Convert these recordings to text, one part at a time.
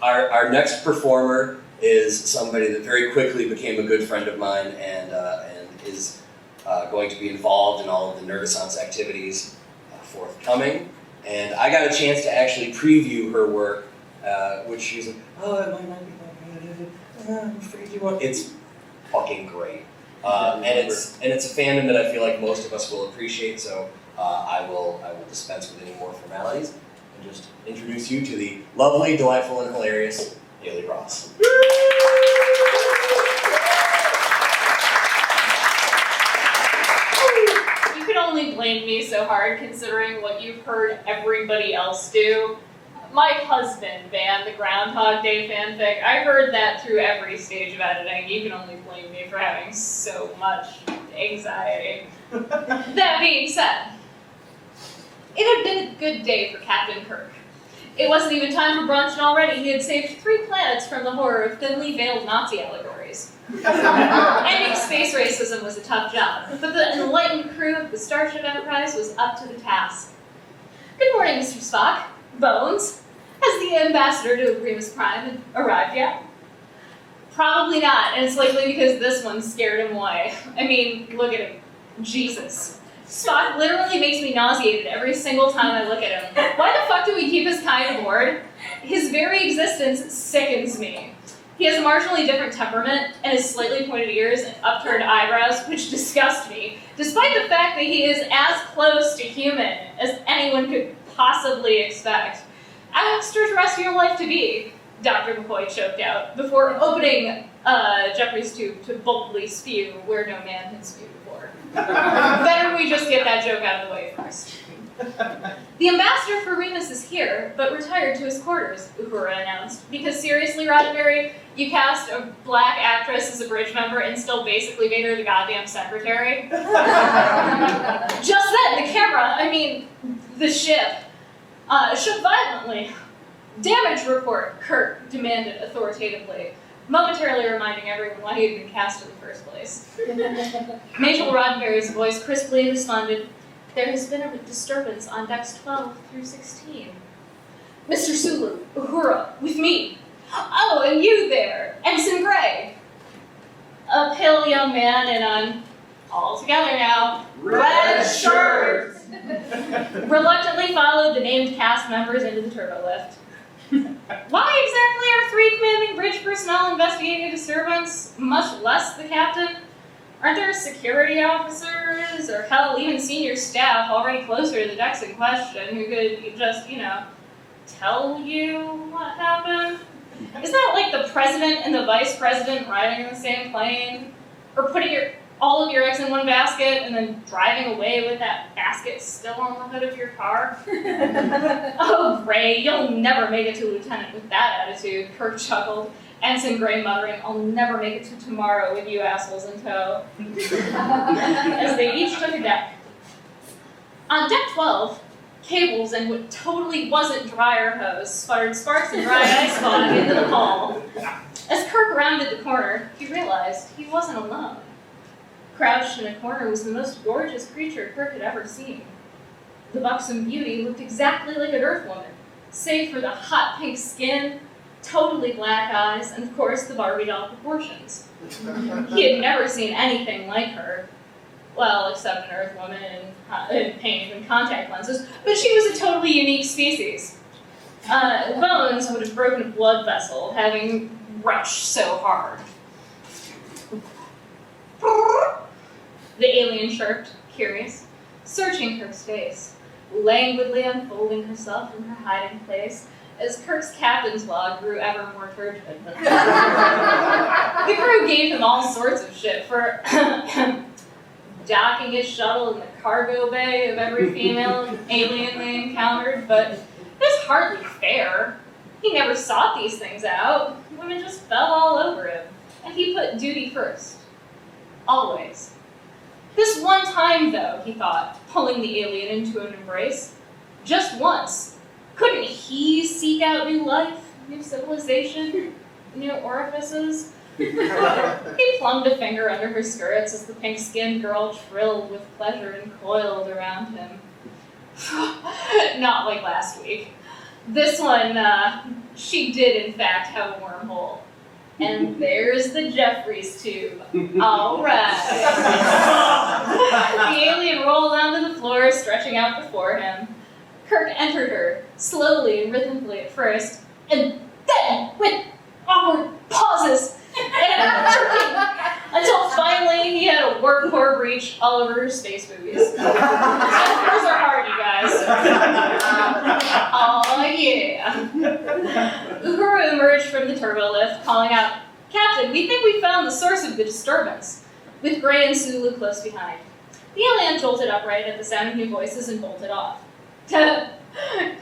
Our next performer is somebody that very quickly became a good friend of mine and is going to be involved in all of the Nerdaissance activities forthcoming. And I got a chance to actually preview her work, which she's like, oh, it might not be that good. I'm afraid you won't. It's fucking great. And it's a fandom that I feel like most of us will appreciate, so I will dispense with any more formalities and just introduce you to the lovely, delightful, and hilarious Haley Ross. You can only blame me so hard considering what you've heard everybody else do. My husband banned the Groundhog Day fanfic. I heard that through every stage of editing. You can only blame me for having so much anxiety. That being said, it had been a good day for Captain Kirk. It wasn't even time for brunch and already he had saved 3 planets from the horror of thinly veiled Nazi allegories. Ending space racism was a tough job, but the enlightened crew of the Starship Enterprise was up to the task. Good morning, Mr. Spock. Bones, has the ambassador to Agreemus Prime arrived yet? Probably not, and it's likely because this one scared him away. I mean, look at him. Jesus. Spock literally makes me nauseated every single time I look at him. Why the fuck do we keep his kind aboard? His very existence sickens me. He has a marginally different temperament and his slightly pointed ears and upturned eyebrows, which disgust me, despite the fact that he is as close to human as anyone could possibly expect. Extraterrestrial life to be, Dr. McCoy choked out, before opening Jeffrey's tube to boldly spew where no man had spewed before. Better we just get that joke out of the way first. The ambassador for Remus is here, but retired to his quarters, Uhura announced. Because seriously, Roddenberry, you cast a black actress as a bridge member and still basically made her the goddamn secretary? Just then, the ship, shook violently. Damage report, Kirk demanded authoritatively, momentarily reminding everyone why he had been cast in the first place. Major Roddenberry's voice crisply responded, there has been a disturbance on decks 12 through 16. Mr. Sulu, Uhura, with me. Oh, and you there, Ensign Gray. A pale young man in an all together now red shirt reluctantly followed the named cast members into the turbo lift. Why exactly are 3 commanding bridge personnel investigating a disturbance, much less the captain? Aren't there security officers, or hell, even senior staff already closer to the decks in question who could just, tell you what happened? Isn't that like the president and the vice president riding in the same plane? Or putting all of your eggs in one basket and then driving away with that basket still on the hood of your car? Oh, Gray, you'll never make it to lieutenant with that attitude, Kirk chuckled. Ensign Gray muttering, I'll never make it to tomorrow with you assholes in tow. As they each took a deck. On deck 12, cables and what totally wasn't dryer hose sputtered sparks and dry ice fog into the hull. As Kirk rounded the corner, he realized he wasn't alone. Crouched in a corner was the most gorgeous creature Kirk had ever seen. The buxom beauty looked exactly like an Earth woman, save for the hot pink skin, totally black eyes, and of course the Barbie doll proportions. He had never seen anything like her. Well, except an Earth woman in paint and contact lenses, but she was a totally unique species. Bones would have broken a blood vessel, having rushed so hard. The alien chirped, curious, searching Kirk's face, languidly unfolding herself from her hiding place, as Kirk's captain's log grew ever more turgid. The crew gave him all sorts of shit for docking his shuttle in the cargo bay of every female alien they encountered, but it was hardly fair. He never sought these things out. Women just fell all over him, and he put duty first. Always. This one time, though, he thought, pulling the alien into an embrace, just once, couldn't he seek out new life, new civilization, new orifices? He plumbed a finger under her skirts as the pink-skinned girl trilled with pleasure and coiled around him. Not like last week. This one, she did in fact have a wormhole. And there's the Jeffries tube. All right. The alien rolled onto the floor, stretching out before him. Kirk entered her, slowly and rhythmically at first, and then with awkward pauses and jerking, until finally he had a warp core breach all over her space movies. Metaphors are hard, you guys. Oh yeah. Uhura emerged from the turbolift, calling out, "Captain, we think we found the source of the disturbance," with Gray and Sulu close behind. The alien jolted upright at the sound of new voices and bolted off.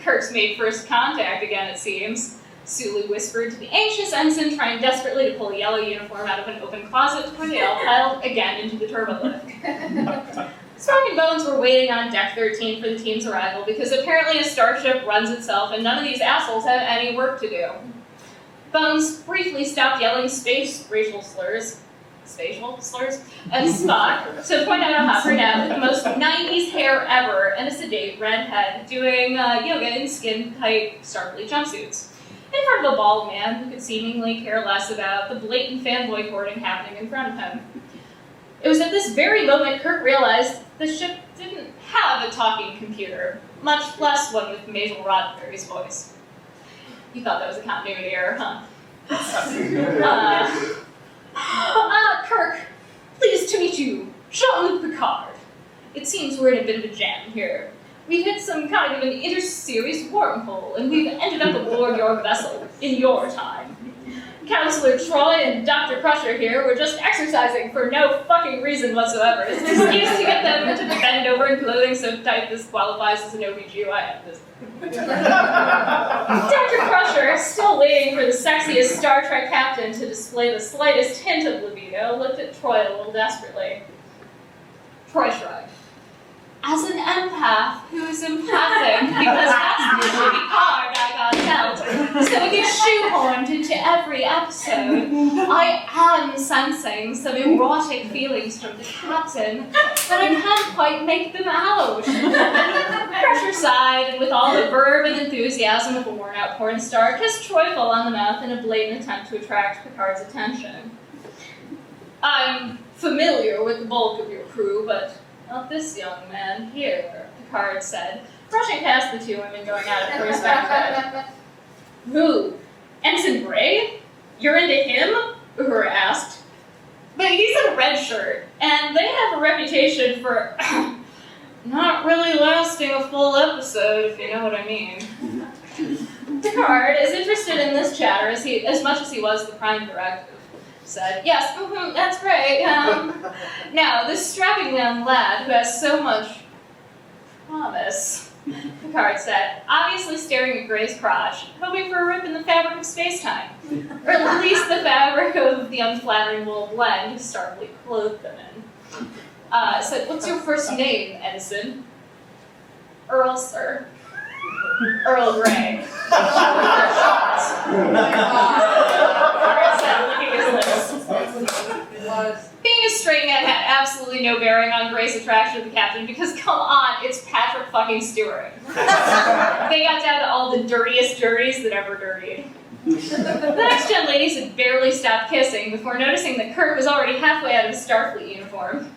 Kirk's made first contact again, it seems. Sulu whispered to the anxious ensign, trying desperately to pull a yellow uniform out of an open closet before they all piled again into the turbolift. Spock and Bones were waiting on Deck 13 for the team's arrival because apparently a starship runs itself and none of these assholes have any work to do. Bones briefly stopped yelling spatial slurs, at Spock to point out a hot brunette with the most 90s hair ever and a sedate redhead doing yoga in skin-tight Starfleet jumpsuits. In front of a bald man who could seemingly care less about the blatant fanboy hoarding happening in front of him. It was at this very moment Kirk realized the ship didn't have a talking computer, much less one with Majel Roddenberry's voice. You thought that was a continuity error, huh? Kirk, pleased to meet you, Jean-Luc Picard. It seems we're in a bit of a jam here. We've hit some kind of an inter-series wormhole, and we've ended up aboard your vessel in your time. Counselor Troy and Dr. Crusher here were just exercising for no fucking reason whatsoever. It's an excuse to get them to bend over in clothing so tight this qualifies as an OBGYN visit. Dr. Crusher, still waiting for the sexiest Star Trek captain to display the slightest hint of libido, looked at Troy a little desperately. Troy shrugged. As an empath who's empathic, because that's the shitty card I got dealt, so it gets shoehorned into every episode, I am sensing some erotic feelings from the captain, but I can't quite make them out. Crusher sighed, and with all the verve and enthusiasm of a worn-out porn star, kissed Troy full on the mouth in a blatant attempt to attract Picard's attention. I'm familiar with the bulk of your crew, but not this young man here, Picard said, brushing past the two women going at it for his benefit. Who? Ensign Gray? You're into him? Uhura asked. But he's in a red shirt, and they have a reputation for not really lasting a full episode, if you know what I mean. Picard, as interested in this chatter as much as he was the Prime Directive, said, yes, that's right. Now, this strapping young lad who has so much promise, Picard said, obviously staring at Gray's crotch, hoping for a rip in the fabric of space-time, or at least the fabric of the unflattering wool blend Starfleet clothed them in. Said, what's your first name, Edison? Earl, sir. Earl Grey. Being a straight man had absolutely no bearing on Gray's attraction to the captain because, come on, it's Patrick fucking Stewart. They got down to all the dirtiest dirties that ever dirtied. The next gen ladies had barely stopped kissing before noticing that Kirk was already halfway out of his Starfleet uniform.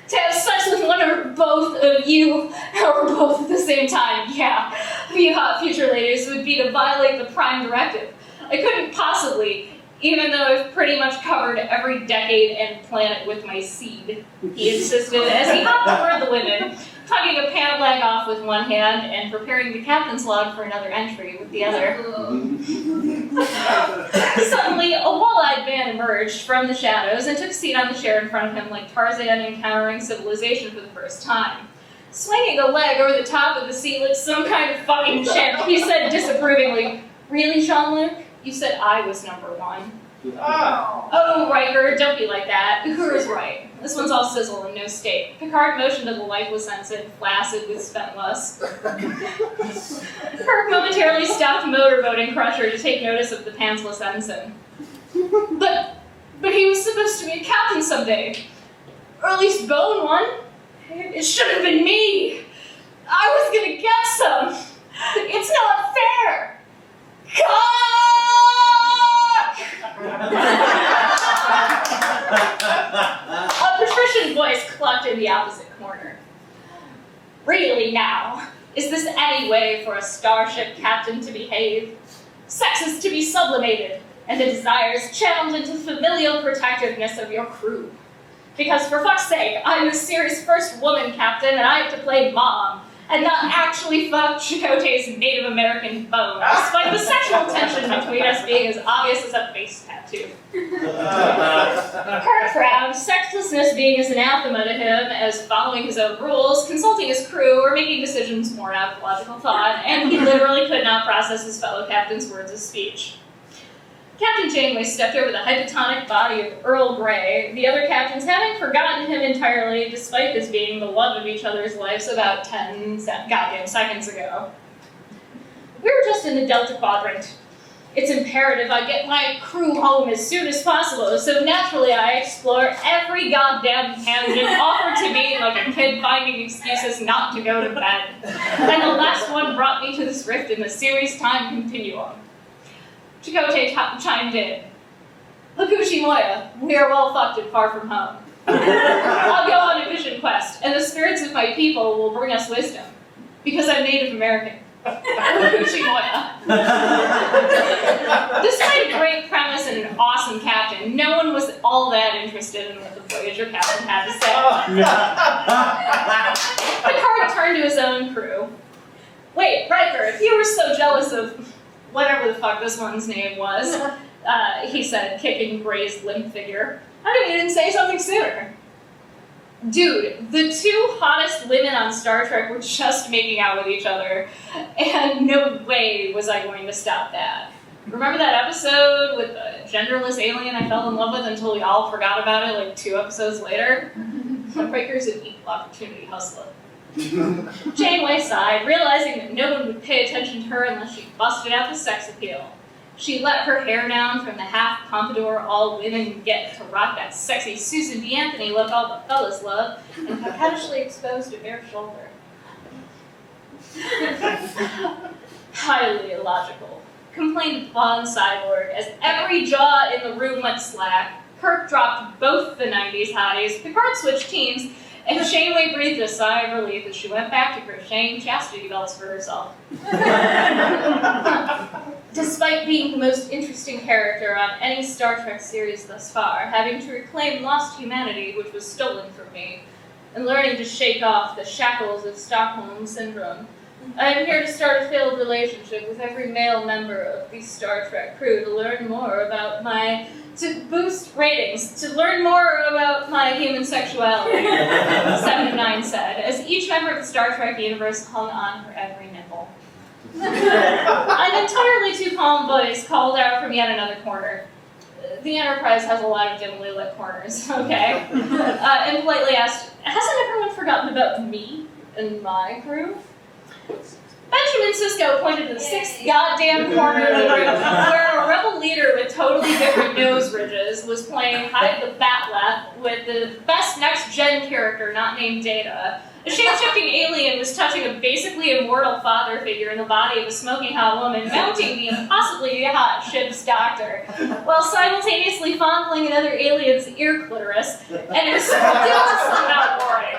To have sex with one or both of you, or both at the same time, yeah, you hot future ladies, would be to violate the Prime Directive. I couldn't possibly, even though I've pretty much covered every decade and planet with my seed, he insisted as he hopped toward the women, tugging a pant leg off with one hand and preparing the captain's log for another entry with the other. Suddenly, a wall-eyed man emerged from the shadows and took a seat on the chair in front of him like Tarzan encountering civilization for the first time. Swinging a leg over the top of the seat like some kind of fucking chimp, he said disapprovingly, really, Jean-Luc? You said I was number one. Oh, Riker, don't be like that. Uhura's right. This one's all sizzle and no steak. Picard motioned to the lifeless ensign, flaccid with spent lust. Kirk momentarily stopped motorboating Crusher to take notice of the pantsless ensign. But he was supposed to be a captain someday. Or at least bone one. It should have been me. I was gonna get some. It's not fair! A patrician voice clucked in the opposite corner. Really now? Is this any way for a starship captain to behave? Sex is to be sublimated, and the desires channeled into familial protectiveness of your crew. Because for fuck's sake, I'm the series' first woman captain, and I have to play mom, and not actually fuck Chakotay's Native American bone, despite the sexual tension between us being as obvious as a face tattoo. Kirk frowned, sexlessness being as anathema to him as following his own rules, consulting his crew, or making decisions born out of logical thought, and he literally could not process his fellow captain's words of speech. Captain Janeway stepped over the hypotonic body of Earl Grey, the other captains having forgotten him entirely, despite this being the love of each other's lives about 10 goddamn seconds ago. We were just in the Delta Quadrant. It's imperative I get my crew home as soon as possible, so naturally I explore every goddamn tangent offered to me like a kid finding excuses not to go to bed. And the last one brought me to this rift in the series time continuum. Chakotay chimed in. Hakushi Moya, we are well fucked and far from home. I'll go on a vision quest, and the spirits of my people will bring us wisdom. Because I'm Native American. Hakushi Moya. Despite a great premise and an awesome captain, no one was all that interested in what the Voyager captain had to say. Picard turned to his own crew. Wait, Riker, if you were so jealous of whatever the fuck this one's name was, he said, kicking Gray's limp figure. How come you didn't say something sooner? Dude, the two hottest women on Star Trek were just making out with each other, and no way was I going to stop that. Remember that episode with the genderless alien I fell in love with until we all forgot about it like 2 episodes later? Riker's an equal opportunity hustler. Janeway sighed, realizing that no one would pay attention to her unless she busted out the sex appeal. She let her hair down from the half pompadour all women get to rock that sexy Susan B. Anthony look all the fellas love, and coquettishly exposed a bare shoulder. Highly illogical, complained Vaughn Cyborg as every jaw in the room went slack. Kirk dropped both the 90s hotties, Picard switched teams, and Janeway breathed a sigh of relief as she went back to crocheting chastity belts for herself. Despite being the most interesting character on any Star Trek series thus far, having to reclaim lost humanity which was stolen from me, and learning to shake off the shackles of Stockholm Syndrome, I am here to start a failed relationship with every male member of the Star Trek crew to learn more about to boost ratings, to learn more about my human sexuality, 79 said, as each member of the Star Trek universe hung on her every nipple. An entirely too calm voice called out from yet another corner. The Enterprise has a lot of dimly lit corners, okay? And politely asked, hasn't everyone forgotten about me and my crew? Benjamin Sisko pointed to the 6th goddamn corner of the room, where a rebel leader with totally different nose ridges was playing Hide the Batleth with the best next-gen character not named Data. A shape-shifting alien was touching a basically immortal father figure in the body of a smoking hot woman, mounting the impossibly hot ship's doctor, while simultaneously fondling another alien's ear clitoris, and it was still not boring.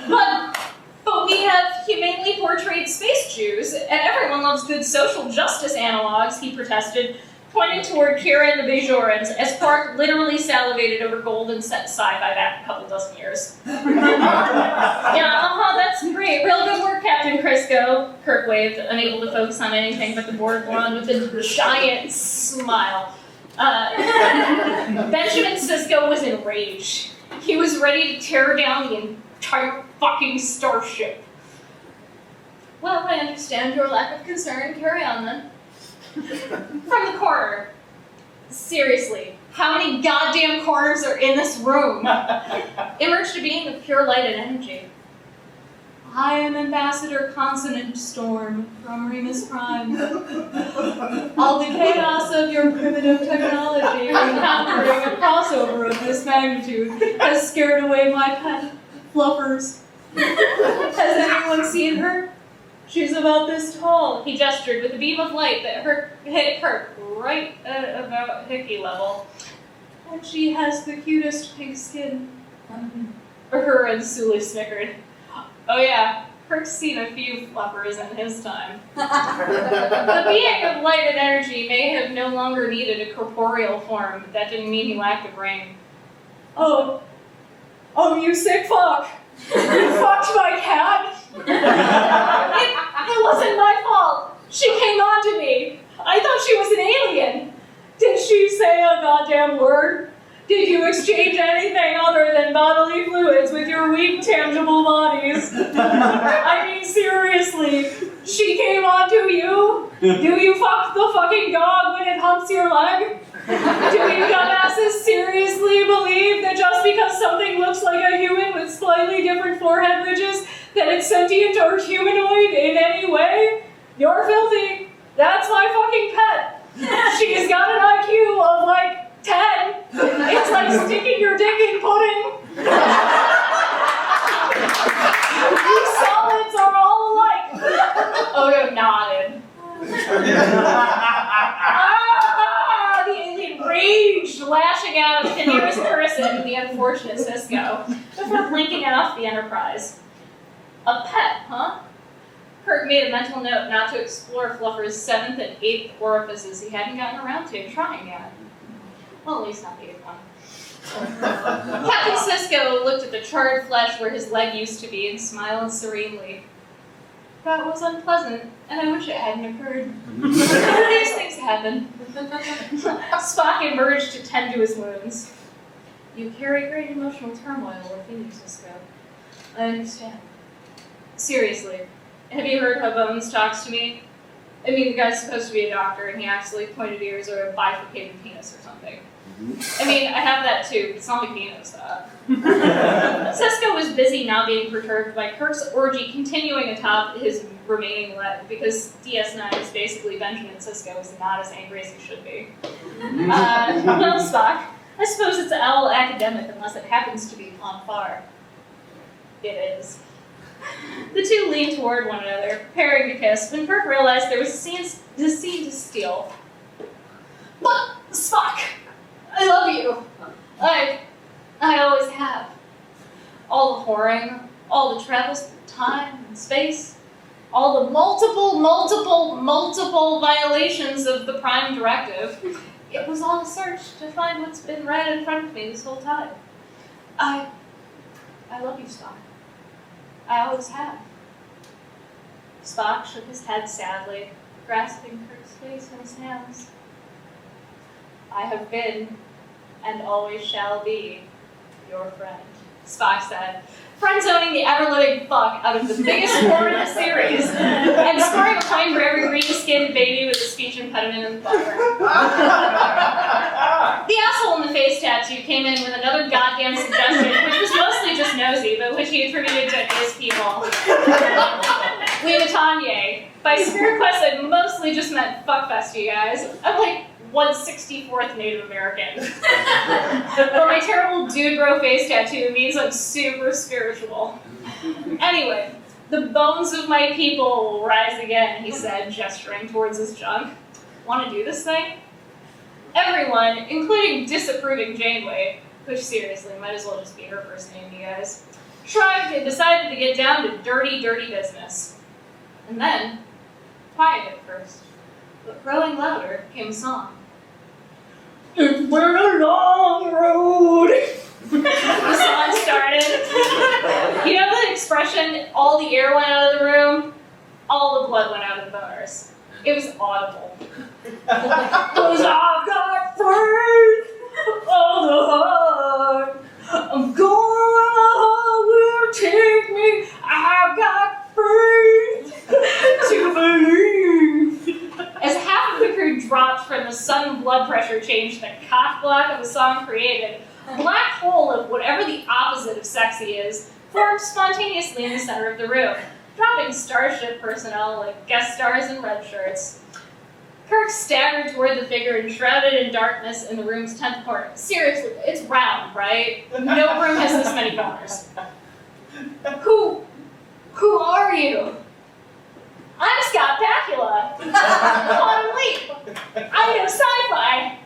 But we have humanely portrayed space Jews, and everyone loves good social justice analogs, he protested, pointing toward Kira and the Bajorans, as Quark literally salivated over golden set sci-fi back a couple dozen years. Yeah, that's great. Real good work, Captain Crisco, Kirk waved, unable to focus on anything but the board blonde with a giant smile. Benjamin Sisko was enraged. He was ready to tear down the entire fucking starship. Well, I understand your lack of concern. Carry on, then. From the corner. Seriously, how many goddamn corners are in this room? Emerged a being of pure light and energy. I am Ambassador Consonant Storm from Remus Prime. All the chaos of your primitive technology encountering a crossover of this magnitude has scared away my pet fluffers. Has anyone seen her? She's about this tall. He gestured with a beam of light that hit Kirk right at about hickey level. And she has the cutest pink skin. Her and Sully snickered. Oh yeah, Kirk's seen a few fluffers in his time. The being of light and energy may have no longer needed a corporeal form, but that didn't mean he lacked a brain. Oh, you sick fuck! You fucked my cat? It wasn't my fault. She came on to me. I thought she was an alien. Did she say a goddamn word? Did you exchange anything other than bodily fluids with your weak, tangible bodies? I mean, seriously, she came on to you? Do you fuck the fucking dog when it humps your leg? Do you dumbasses seriously believe that just because something looks like a human with slightly different forehead ridges, that it's sentient or humanoid in any way? You're filthy. That's my fucking pet. She's got an IQ of like 10. It's like sticking your dick in pudding. These solids are all alike. Odo nodded. The rage lashing out at the nearest person, the unfortunate Sisko, before blinking off the Enterprise. A pet, huh? Kirk made a mental note not to explore Fluffer's 7th and 8th orifices he hadn't gotten around to trying yet. Well, at least not the 8th one. Captain Sisko looked at the charred flesh where his leg used to be and smiled serenely. That was unpleasant, and I wish it hadn't occurred. These things happen. Spock emerged to tend to his wounds. You carry great emotional turmoil within you, Sisko. I understand. Seriously, have you heard how Bones talks to me? I mean, the guy's supposed to be a doctor, and he acts like pointed ears or a bifurcated penis or something. I mean, I have that too, but it's not like he knows that. Sisko was busy not being perturbed by Kirk's orgy continuing atop his remaining leg, because DS9 is basically Benjamin Sisko is not as angry as he should be. Well, Spock, I suppose it's all academic unless it happens to be on far. It is. The two leaned toward one another, preparing to kiss, when Kirk realized there was a scene to steal. But, Spock, I love you. I always have. All the whoring, all the travels through time and space, all the multiple violations of the Prime Directive. It was all a search to find what's been right in front of me this whole time. I love you, Spock. I always have. Spock shook his head sadly, grasping Kirk's face in his hands. I have been, and always shall be, your friend, Spock said, friend-zoning the ever-living fuck out of the biggest whore in the series, and scoring a point for every green-skinned baby with a speech impediment in the background. The asshole in the face tattoo came in with another goddamn suggestion, which was mostly just nosy, but which he attributed to his people. Weematanye. By Spirit Quest, I mostly just meant fuckfest, you guys. I'm like 1/64th Native American. But my terrible dude bro face tattoo means I'm super spiritual. Anyway, the bones of my people will rise again, he said, gesturing towards his junk. Want to do this thing? Everyone, including disapproving Janeway, which seriously might as well just be her first name, you guys, shrugged and decided to get down to dirty, dirty business. And then, quiet at first, but growing louder came a song. It's been a long road. The song started. You know the expression, all the air went out of the room? All the blood went out of the boners. It was audible. 'Cause I've got faith of the heart. I'm going where the heart will take me. I've got faith to believe. As half of the crew dropped from the sudden blood pressure change the cock block of the song created, a black hole of whatever the opposite of sexy is formed spontaneously in the center of the room, dropping Starship personnel like guest stars in red shirts. Kirk staggered toward the figure enshrouded in darkness in the room's 10th corner. Seriously, it's round, right? No room has this many corners. Who are you? I'm Scott Bakula. Quantum Leap. I know sci-fi.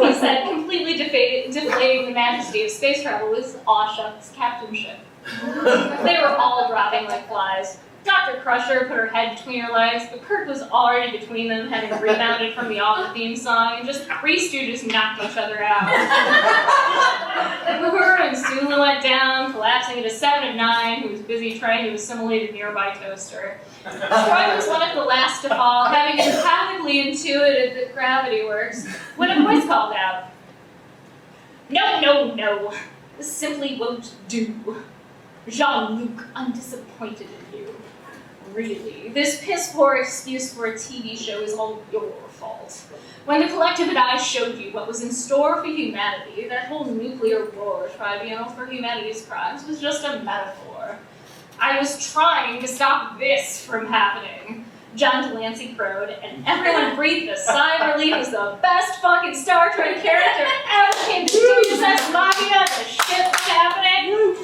He said, completely deflating the majesty of space travel with his aw-shucks captainship. They were all dropping like flies. Dr. Crusher put her head between her legs, but Kirk was already between them, having rebounded from the awful theme song, and just three stooges knocked each other out. Uhura and Sulu went down, collapsing into 7 of 9, who was busy trying to assimilate a nearby toaster. Troy was one of the last to fall, having empathically intuited that gravity works, when a voice called out, "No, no, no. This simply won't do. Jean-Luc, I'm disappointed in you. Really, this piss-poor excuse for a TV show is all your fault. When the collective and I showed you what was in store for humanity, that whole nuclear war tribunal for humanity's crimes was just a metaphor. I was trying to stop this from happening." John Delancey crowed, and everyone breathed a sigh of relief as the best fucking Star Trek character ever came to Deus Ex Machina. The shit was happening.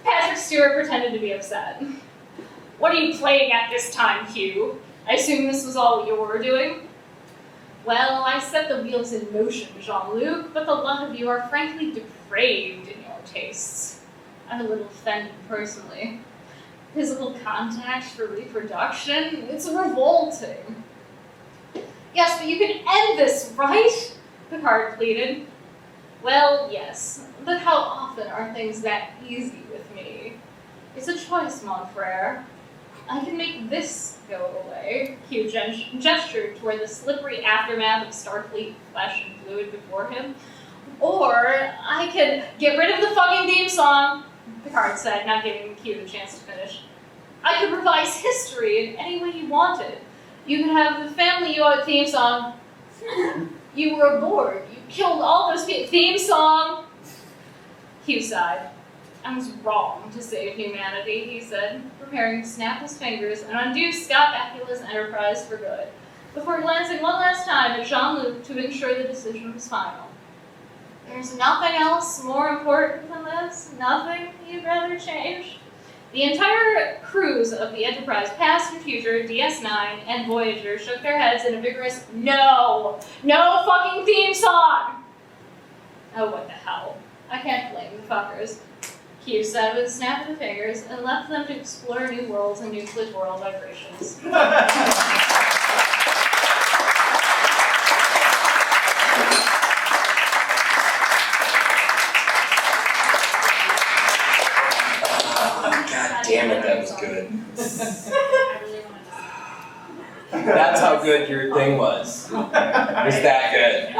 Patrick Stewart pretended to be upset. "What are you playing at this time, Hugh? I assume this was all you were doing?" "Well, I set the wheels in motion, Jean-Luc, but the lot of you are frankly depraved in your tastes. I'm a little offended personally. Physical contact for reproduction? It's revolting." "Yes, but you can end this, right?" Picard pleaded. "Well, yes, but how often are things that easy with me? It's a choice, mon frere. I can make this go away." Hugh gestured toward the slippery aftermath of Starfleet flesh and fluid before him. "Or I could get rid of the fucking theme song," Picard said, not giving Hugh the chance to finish. "I could revise history in any way you wanted. You could have the Family Yacht theme song. You were aboard. You killed all those people. Theme song." Hugh sighed. "I was wrong to save humanity," he said, preparing to snap his fingers and undo Scott Bakula's enterprise for good, before glancing one last time at Jean-Luc to ensure the decision was final. "There's nothing else more important than this? Nothing you'd rather change?" The entire crews of the Enterprise, past and future, DS9, and Voyager shook their heads in a vigorous no! No fucking theme song! "Oh, what the hell. I can't blame the fuckers," Hugh said with a snap of the fingers, and left them to explore new worlds and new clitoral vibrations. God damn it, that was good. I really want to die. That's how good your thing was. It was that good.